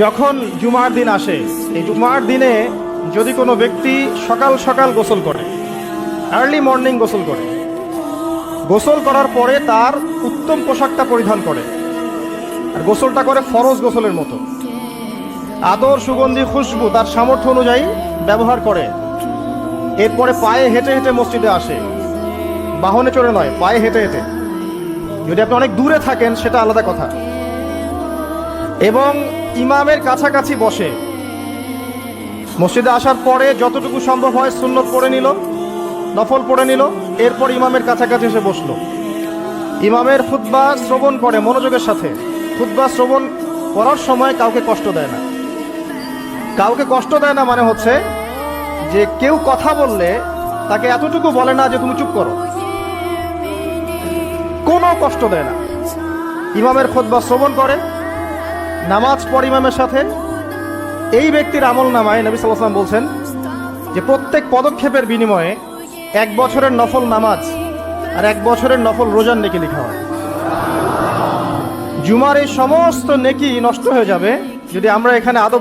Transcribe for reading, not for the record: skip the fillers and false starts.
যখন জুমার দিন আসে, এই জুমার দিনে যদি কোনো ব্যক্তি সকাল সকাল গোসল করে, আর্লি মর্নিং গোসল করে, গোসল করার পরে তার উত্তম পোশাকটা পরিধান করে, আর গোসলটা করে ফরজ গোসলের মতো, আদর সুগন্ধি খুশবু তার সামর্থ্য অনুযায়ী ব্যবহার করে, এরপরে পায়ে হেঁটে হেঁটে মসজিদে আসে, বাহনে চড়ে নয়, পায়ে হেঁটে হেঁটে। যদি আপনি অনেক দূরে থাকেন সেটা আলাদা কথা। এবং ইমামের কাছাকাছি বসে মসজিদে আসার পরে যতটুকু সম্ভব হয় সুন্নত পড়ে নিল, নফল পড়ে নিল, এরপর ইমামের কাছাকাছি এসে বসলো। ইমামের খুতবা শ্রবণ করে মনোযোগের সাথে। খুতবা শ্রবণ করার সময় কাউকে কষ্ট দেয় না। কাউকে কষ্ট দেয় না মানে হচ্ছে যে কেউ কথা বললে তাকে এতটুকু বলে না যে তুমি চুপ করো, কোনো কষ্ট দেয় না। ইমামের খুতবা শ্রবণ করে, নামাজ পড়ে ইমামের সাথে। এই ব্যক্তির আমল নামায় নবী সাল্লাল্লাহু আলাইহি ওয়াসাল্লাম বলছেন যে প্রত্যেক পদক্ষেপের বিনিময়ে 1 বছরের নফল নামাজ আর 1 বছরের নফল রোজার নেকি লেখা হয়। জুমার এই সমস্ত নেকি নষ্ট হয়ে যাবে যদি আমরা এখানে আদব